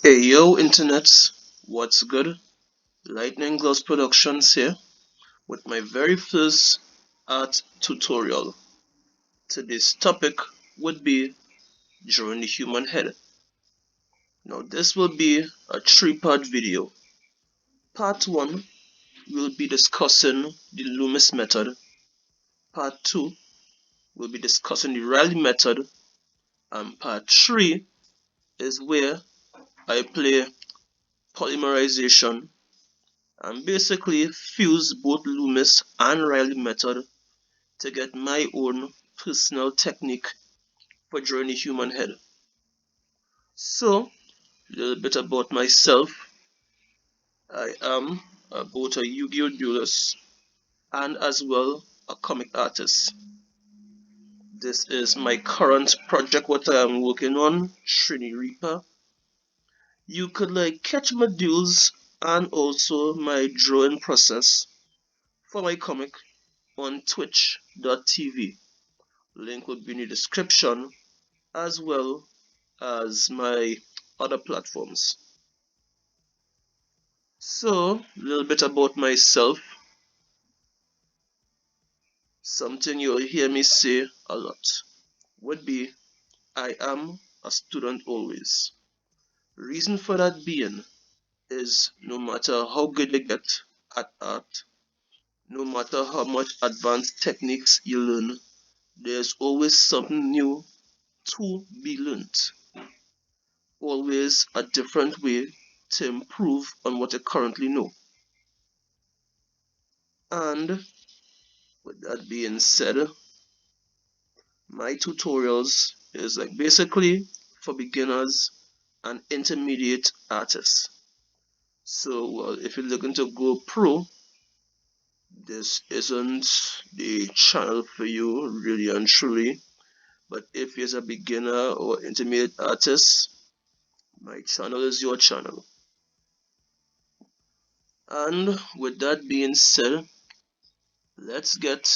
Hey yo internets, what's good? Lightning Gloves Productions here with my very first art tutorial. Today's topic would be drawing the human head. Now this will be a three-part video. Part 1 will be discussing the Loomis method. Part 2 will be discussing the Riley method. And part 3 is where I play polymerization and basically fuse both Loomis and Riley method to get my own personal technique for drawing a human head. So, a little bit about myself. I am both a Yu-Gi-Oh! Duelist and as well a comic artist. This is my current project what I am working on, Trini Reaper. You could catch my duels and also my drawing process for my comic on twitch.tv. Link will be in the description as well as my other platforms. So, a little bit about myself. Something you'll hear me say a lot would be I am a student always. Reason for that being is no matter how good you get at art, no matter how much advanced techniques you learn, there's always something new to be learned. Always a different way to improve on what you currently know. And with that being said, my tutorials is basically for beginners and intermediate artists. So if you're looking to go pro, this isn't the channel for you really and truly. But if you're a beginner or intermediate artist, my channel is your channel. And with that being said, let's get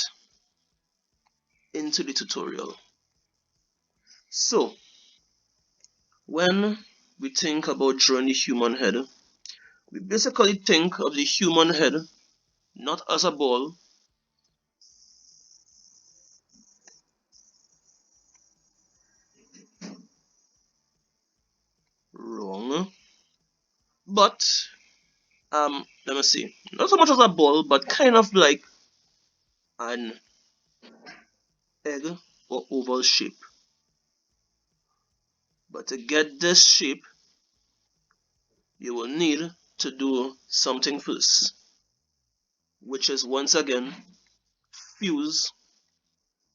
into the tutorial. So, when we think about drawing the human head, we basically think of the human head not as a ball, wrong, but let me see, not so much as a ball, but kind of like an egg or oval shape. But to get this shape, you will need to do something first, which is once again fuse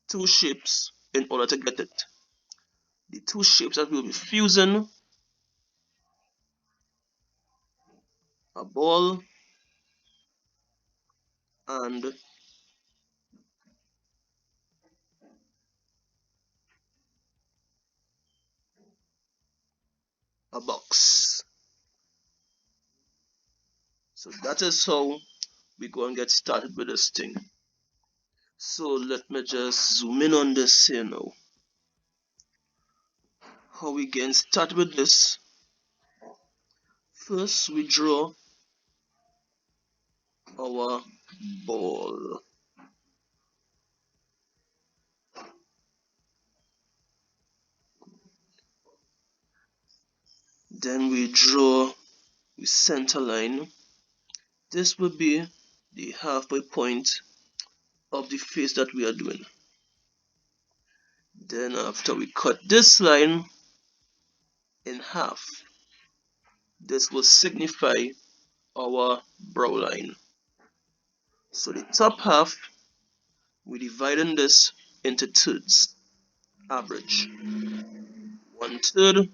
two shapes in order to get it. The two shapes that we'll be fusing, a ball and a box. So that is how we go and get started with this thing. So let me just zoom in on this here now. How we get started with this? First we draw our ball. Then we draw the center line. This will be the halfway point of the face that we are doing. Then after we cut this line in half, this will signify our brow line. So the top half, we're dividing this into thirds, average. 1/3,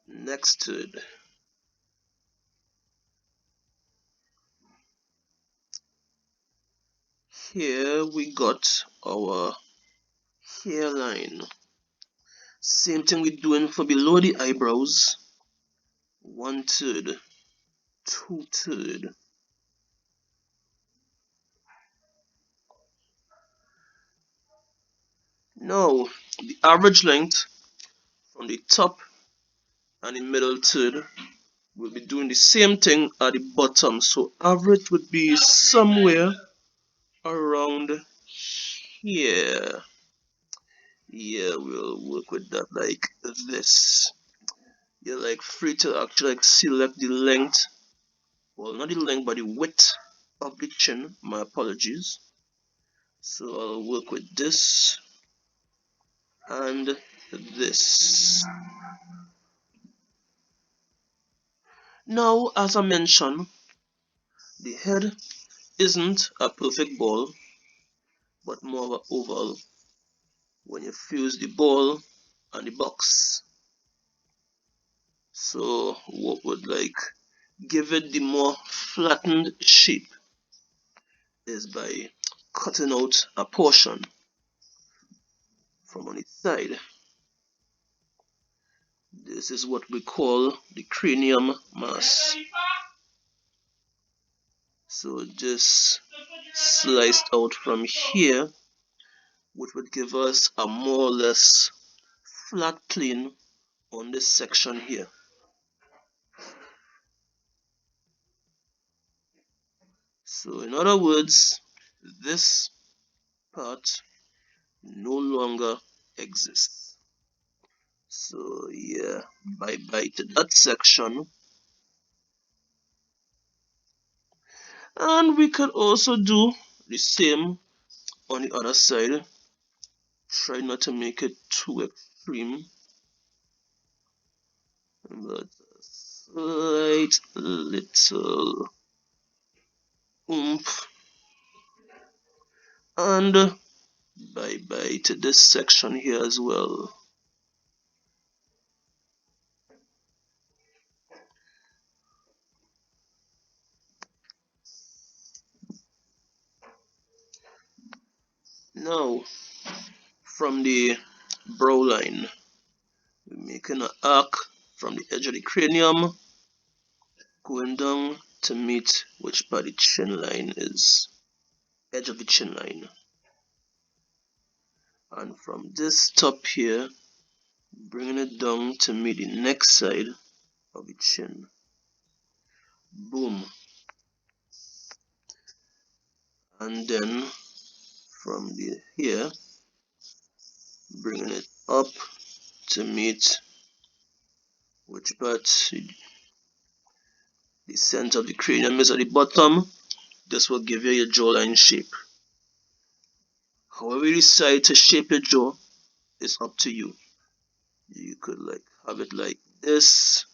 next third. Here we got our hairline. Same thing we're doing for below the eyebrows. 1/3, 2/3. Now, the average length from the top and the middle third will be doing the same thing at the bottom. So average would be somewhere around here. Yeah, we'll work with that like this. You're like free to actually like select the length, well, not the length but the width of the chin. My apologies. So I'll work with this and this. Now, as I mentioned, the head isn't a perfect ball but more of an oval when you fuse the ball and the box. So what would like give it the more flattened shape is by cutting out a portion from on its side. This is what we call the cranium mass. So just sliced out from here, which would give us a more or less flat plane on this section here. So in other words, this part no longer exists. So yeah, bye bye to that section. And we could also do the same on the other side. Try not to make it too extreme, but a slight little oomph. And bye bye to this section here as well. Now, from the brow line, we're making an arc from the edge of the cranium going down to meet which part the chin line is, edge of the chin line. And from this top here, bringing it down to meet the next side of the chin. Boom. And then from the here, bringing it up to meet which part the center of the cranium is at the bottom. This will give you your jawline shape. However you decide to shape your jaw is up to you. You could like have it like this.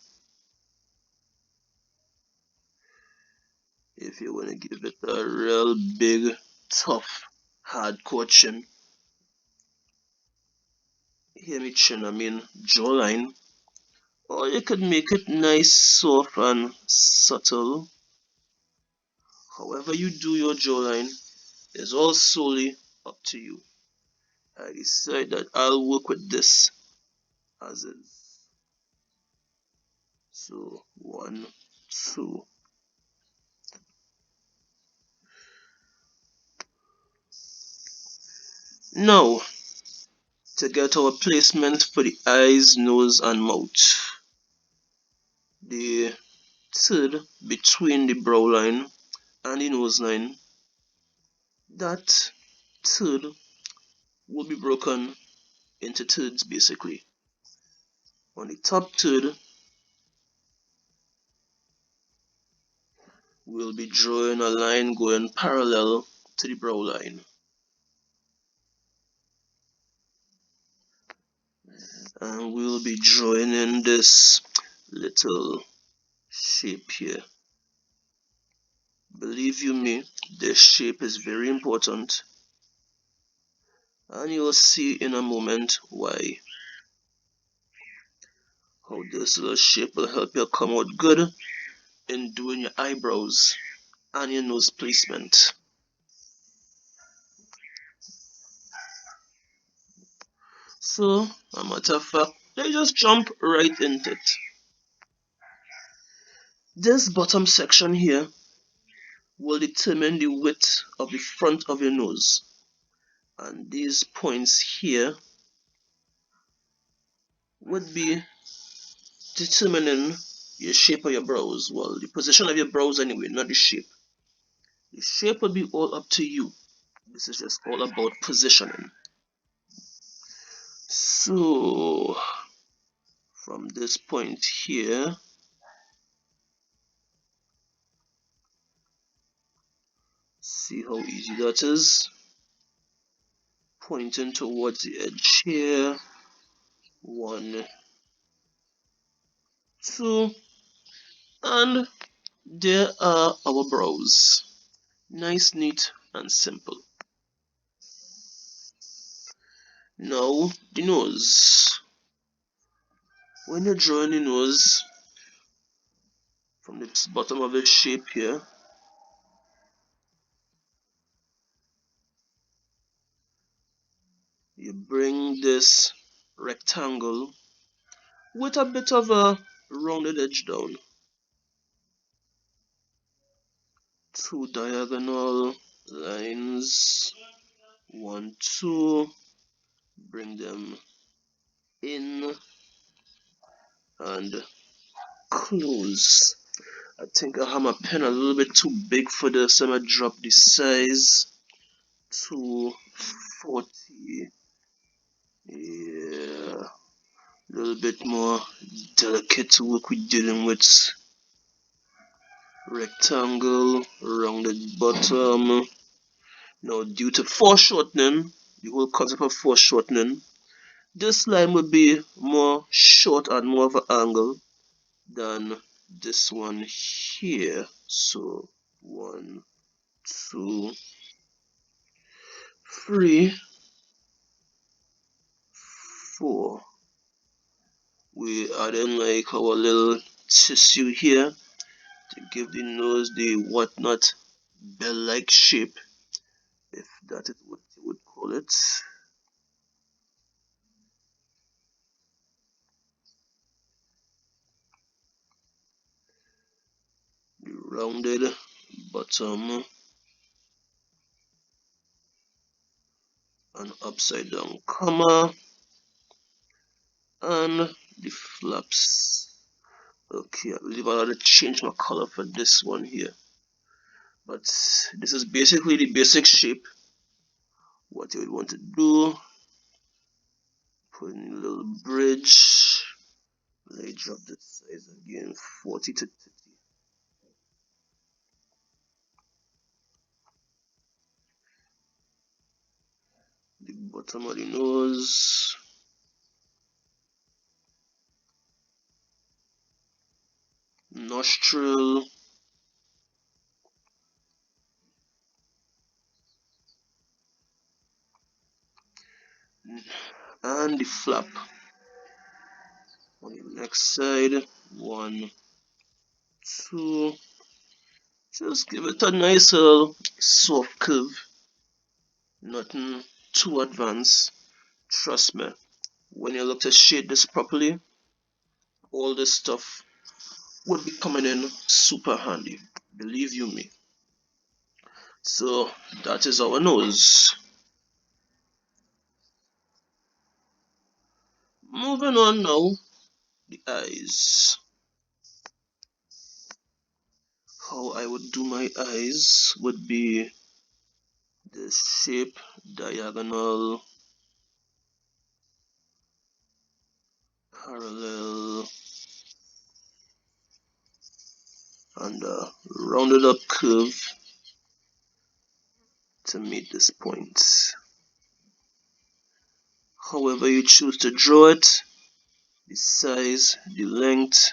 If you want to give it a real big, tough, hardcore chin. Hear me chin, I mean jawline. Or you could make it nice, soft and subtle. However you do your jawline is all solely up to you. I decide that I'll work with this as is. So 1, 2. Now to get our placement for the eyes, nose and mouth. The third between the brow line and the nose line, that third will be broken into thirds basically. On the top third, we'll be drawing a line going parallel to the brow line. And we'll be drawing in this little shape here. Believe you me, this shape is very important. And you'll see in a moment why. How this little shape will help you come out good in doing your eyebrows and your nose placement. So, a matter of fact, let's just jump right into it. This bottom section here will determine the width of the front of your nose. And these points here would be determining your shape of your brows. Well, the position of your brows anyway, not the shape. The shape will be all up to you. This is just all about positioning. So from this point here, see how easy that is. Pointing towards the edge here. 1, 2, and there are our brows. Nice, neat, and simple. Now the nose. When you're drawing the nose from the bottom of the shape here, you bring this rectangle with a bit of a rounded edge down. 2 diagonal lines, 1, 2, bring them in and close. I think I have my pen a little bit too big for this, so I'm gonna drop the size to 40. Yeah, a little bit more delicate to work with, dealing with rectangle, rounded bottom. Now, due to foreshortening, the whole concept of foreshortening, this line would be more short and more of an angle than this one here. So 1, 2, 3, 4. We add in like our little tissue here to give the nose the whatnot bell-like shape, if that is what you would call it. The rounded bottom and upside down comma and the flaps. Okay, I believe I ought to change my color for this one here, but this is basically the basic shape. What you would want to do, put in a little bridge. Let me drop the size again, 40 to 50. The bottom of the nose, nostril, and the flap on the next side. 1, 2. Just give it a nice little soft curve. Nothing too advanced. Trust me, when you look to shade this properly, all this stuff would be coming in super handy. Believe you me. So that is our nose. Moving on now, the eyes. How I would do my eyes would be the shape, diagonal, parallel, and a rounded up curve to meet this point. However you choose to draw it, the size, the length,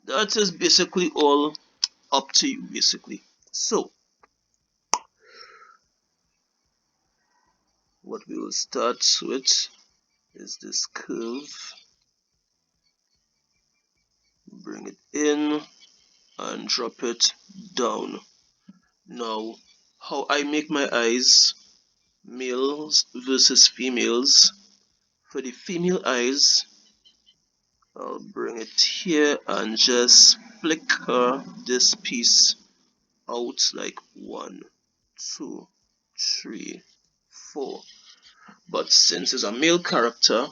that is basically all up to you basically. So what we will start with is this curve, bring it in and drop it down. Now how I make my eyes, males versus females. For the female eyes, I'll bring it here and just flicker this piece out like 1, 2, 3, 4. But since it's a male character,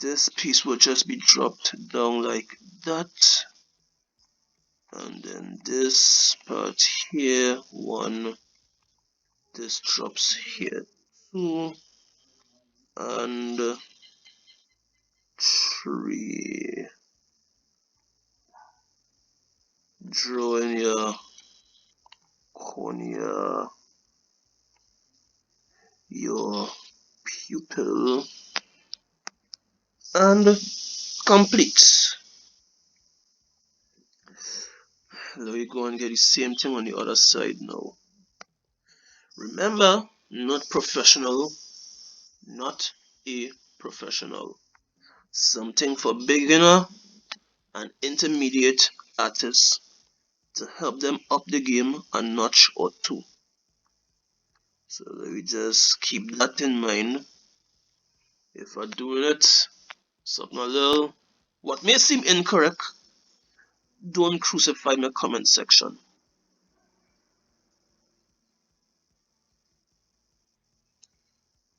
this piece will just be dropped down like that, and then this part here, one, this drops here, two, and three. Drawing your cornea, your pupil, and complete. Let me go and get the same thing on the other side now. Remember, not professional, not a professional. Something for beginner and intermediate artists to help them up the game a notch or two. So let me just keep that in mind. If I'm doing it, something a little, what may seem incorrect, don't crucify my comment section.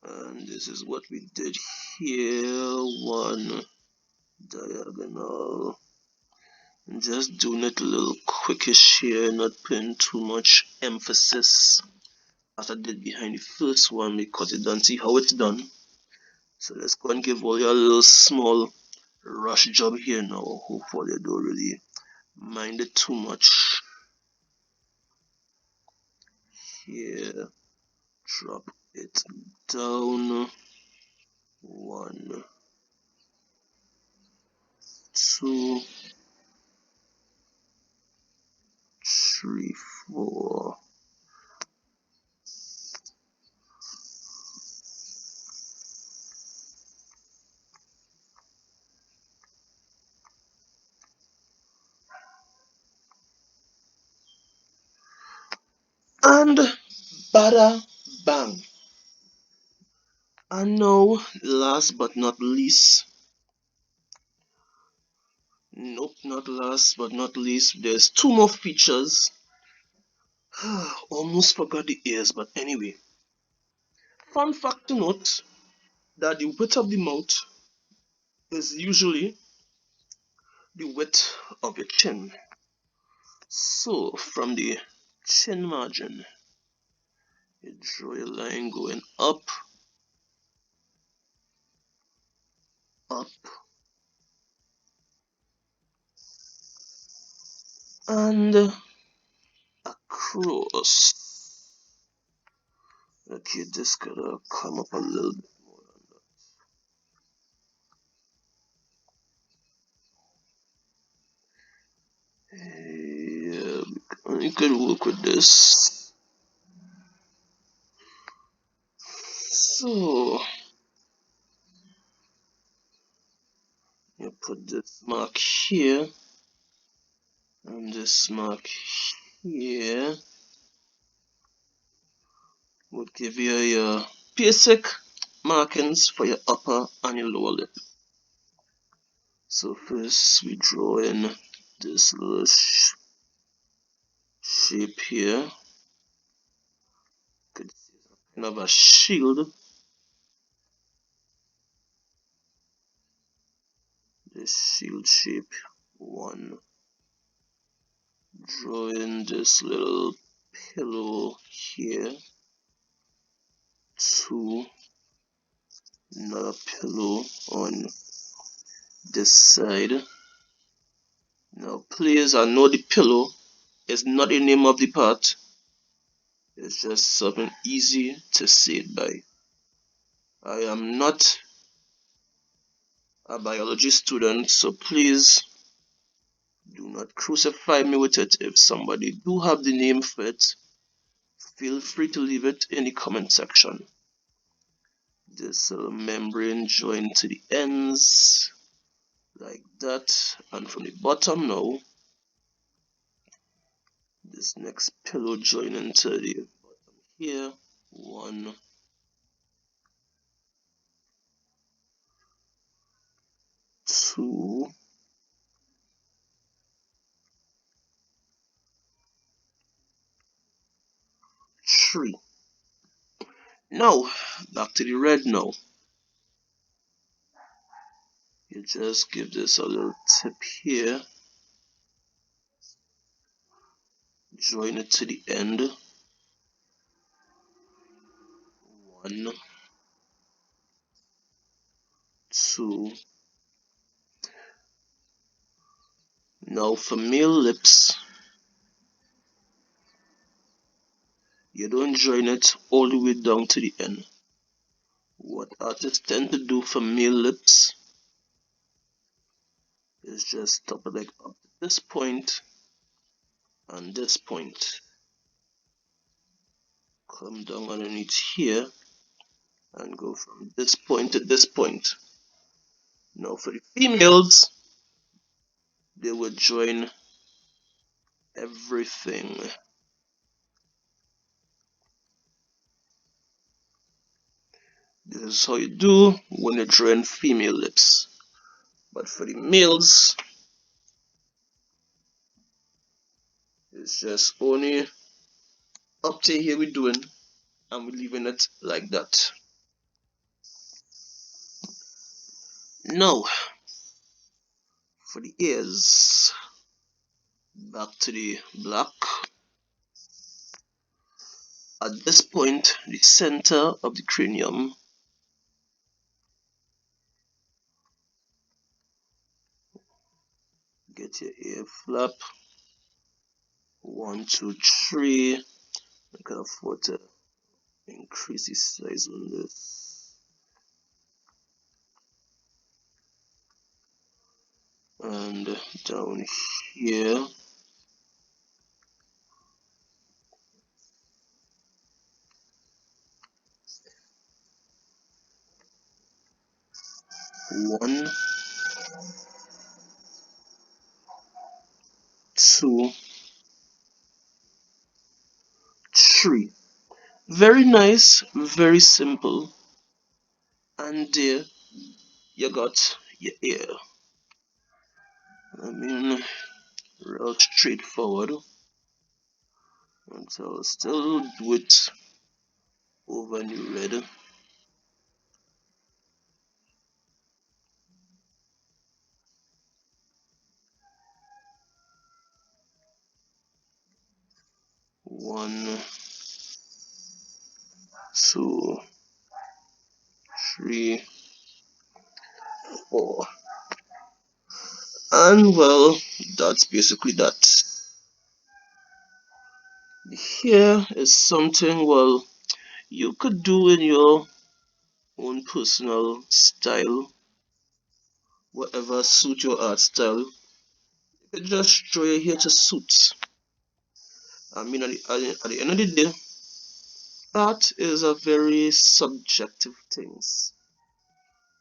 And this is what we did here, one diagonal. I'm just doing it a little quickish here, not putting too much emphasis as I did behind the first one because you don't see how it's done. So let's go and give all your little small rush job here now. Hopefully you don't really mind it too much. Here, drop it down. One, two, three, four. And bada bang. And now, last but not least, nope, not last but not least, there's two more features. Almost forgot the ears, but anyway. Fun fact to note that the width of the mouth is usually the width of your chin. So from the chin margin, you draw a line going up, up, and across. Okay, this gotta come up a little bit more than that. Yeah, you could work with this. So you put this mark here and this mark here would give you your basic markings for your upper and your lower lip. So first we draw in this little shape here. Could see kind of a shield. This shield shape, one. Draw in this little pillow here, two. Another pillow on this side. Now please, I know the pillow is not the name of the part. It's just something easy to say it by. I am not a biology student, so please do not crucify me with it. If somebody do have the name for it, feel free to leave it in the comment section. This membrane joined to the ends like that, and from the bottom now, this next pillow joining to the bottom here, one, two, three. Now back to the red now. You just give this a little tip here, join it to the end. 1, 2. Now for male lips, you don't join it all the way down to the end. What artists tend to do for male lips is just stop it like up to this point and this point. Come down underneath here and go from this point to this point. Now for the females, they would join everything. This is how you do when you join female lips. But for the males, it's just only up to here we're doing, and we're leaving it like that. Now, for the ears, back to the black. At this point, the center of the cranium, get your ear flap. 1, 2, 3. I can afford to increase the size on this. And down here. One, 2, 3. Very nice, very simple. And there you got your ear. I mean, real straightforward. And so I'll still do it over in the red. One, 2, 3, 4. And well, that's basically that. Here is something, well, you could do in your own personal style, whatever suit your art style. You could just draw your hair to suit. I mean, at the end of the day, art is a very subjective thing.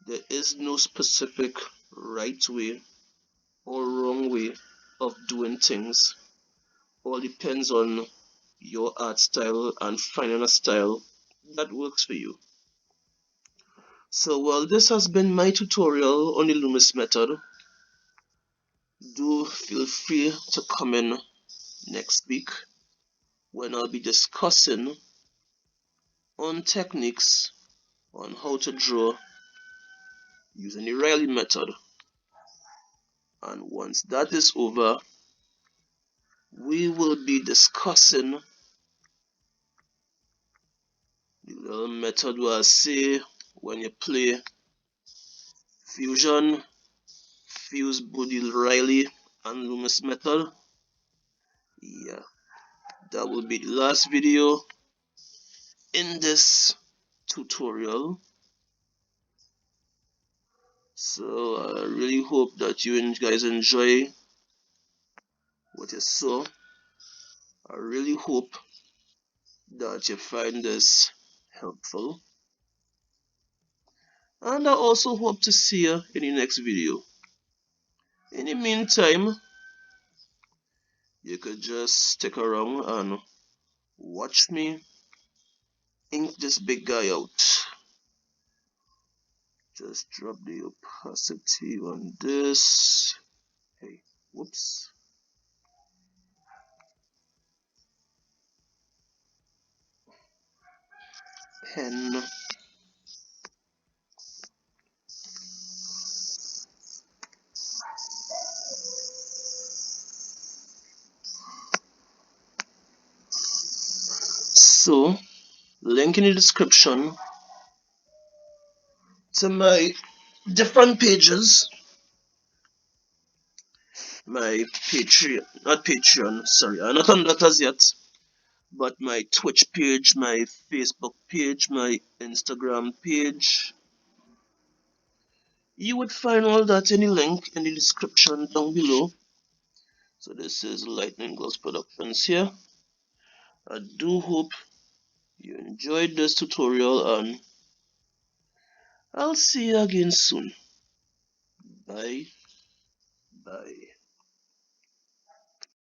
There is no specific right way or wrong way of doing things. All depends on your art style and finding a style that works for you. So well, this has been my tutorial on the Loomis method. Do feel free to come in next week when I'll be discussing on techniques on how to draw using the Riley method. And once that is over, we will be discussing the little method where I say when you play fusion, fuse both the Riley and Loomis method. Yeah, that will be the last video in this tutorial. So I really hope that you guys enjoy what you saw. I really hope that you find this helpful. And I also hope to see you in the next video. In the meantime, you could just stick around and watch me ink this big guy out. Just drop the opacity on this. Hey, whoops. Pen. Also, link in the description to my different pages, my Patreon, not Patreon, sorry, I'm not on that as yet, but my Twitch page, my Facebook page, my Instagram page. You would find all that in the link in the description down below. So this is Lightning Gloves Productions here. I do hope you enjoyed this tutorial, and I'll see you again soon. Bye. Bye.